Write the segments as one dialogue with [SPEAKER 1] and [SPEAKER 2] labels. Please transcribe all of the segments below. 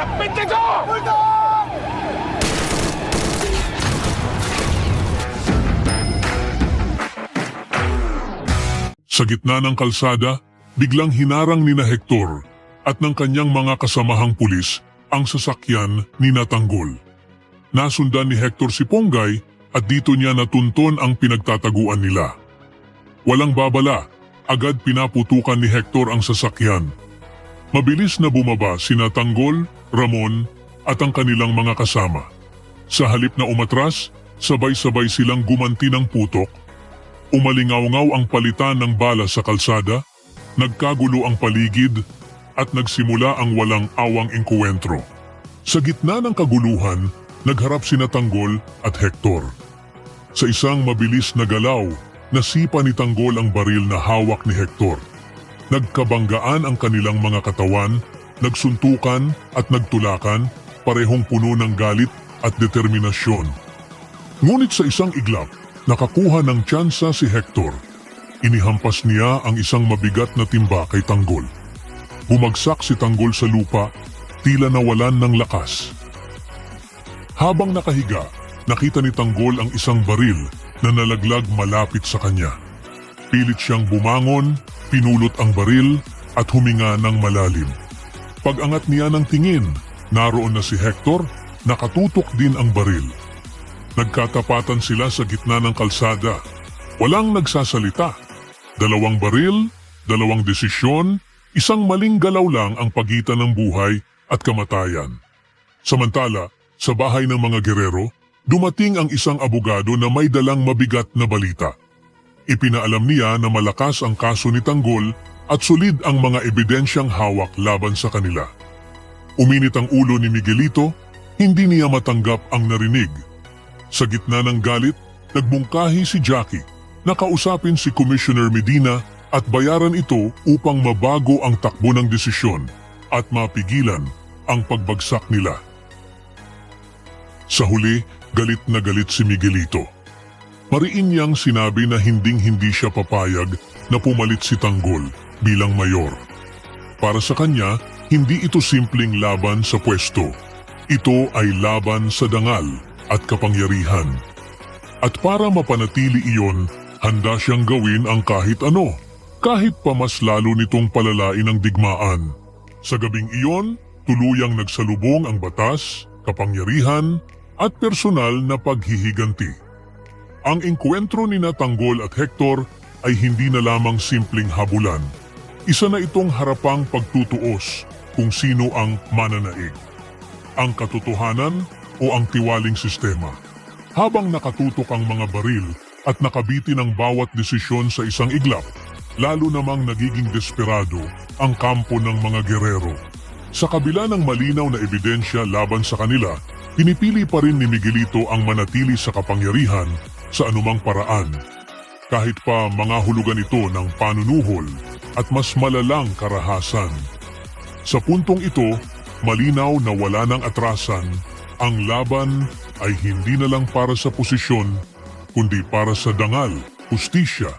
[SPEAKER 1] Pintigo!
[SPEAKER 2] Sa gitna ng kalsada, biglang hinarang ni na Hector at ng kanyang mga kasamahang pulis ang sasakyan ni Tanggol. Nasundan ni Hector si Ponggay at dito niya natunton ang pinagtataguan nila. Walang babala, agad pinaputukan ni Hector ang sasakyan. Mabilis na bumaba sina Tanggol, Ramon at ang kanilang mga kasama. Sa halip na umatras, sabay-sabay silang gumanti ng putok. Umalingaw-ngaw ang palitan ng bala sa kalsada, nagkagulo ang paligid at nagsimula ang walang awang engkwentro. Sa gitna ng kaguluhan, nagharap sina Tanggol at Hector. Sa isang mabilis na galaw, nasipa ni Tanggol ang baril na hawak ni Hector. Nagkabanggaan ang kanilang mga katawan, nagsuntukan at nagtulakan, parehong puno ng galit at determinasyon. Ngunit sa isang iglap, nakakuha ng tsansa si Hector. Inihampas niya ang isang mabigat na timba kay Tanggol. Bumagsak si Tanggol sa lupa, tila nawalan ng lakas. Habang nakahiga, nakita ni Tanggol ang isang baril na nalaglag malapit sa kanya. Pilit siyang bumangon, pinulot ang baril at huminga ng malalim. Pag-angat niya ng tingin, naroon na si Hector, nakatutok din ang baril. Nagkatapatan sila sa gitna ng kalsada. Walang nagsasalita. Dalawang baril, dalawang desisyon, isang maling galaw lang ang pagitan ng buhay at kamatayan. Samantala, sa bahay ng mga gerero, dumating ang isang abogado na may dalang mabigat na balita. Ipinaalam niya na malakas ang kaso ni Tanggol at solid ang mga ebidensyang hawak laban sa kanila. Uminit ang ulo ni Miguelito, hindi niya matanggap ang narinig. Sa gitna ng galit, nagbungkahi si Jackie na kausapin si Commissioner Medina at bayaran ito upang mabago ang takbo ng desisyon at mapigilan ang pagbagsak nila. Sa huli, galit na galit si Miguelito. Mariin niyang sinabi na hinding-hindi siya papayag na pumalit si Tanggol bilang mayor. Para sa kanya, hindi ito simpleng laban sa pwesto. Ito ay laban sa dangal at kapangyarihan. At para mapanatili iyon, handa siyang gawin ang kahit ano, kahit pa mas lalo nitong palalain ang digmaan. Sa gabing iyon, tuluyang nagsalubong ang batas, kapangyarihan, at personal na paghihiganti. Ang engkwentro ni Tanggol at Hector ay hindi na lamang simpleng habulan. Isa na itong harapang pagtutuos kung sino ang mananaig. Ang katotohanan o ang tiwaling sistema. Habang nakatutok ang mga baril at nakabitin ang bawat desisyon sa isang iglap, lalo namang nagiging desperado ang kampo ng mga gerero. Sa kabila ng malinaw na ebidensya laban sa kanila, pinipili pa rin ni Miguelito ang manatili sa kapangyarihan sa anumang paraan. Kahit pa mga hulugan ito ng panunuhol at mas malalang karahasan. Sa puntong ito, malinaw na wala ng atrasan, ang laban ay hindi na lang para sa posisyon, kundi para sa dangal, hustisya,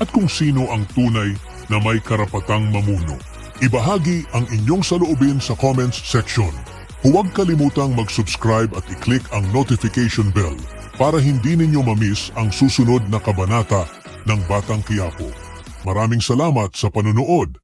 [SPEAKER 2] at kung sino ang tunay na may karapatang mamuno. Ibahagi ang inyong saloobin sa comments section. Huwag kalimutang mag-subscribe at i-click ang notification bell para hindi ninyo ma-miss ang susunod na kabanata ng Batang Quiapo. Maraming salamat sa panonood.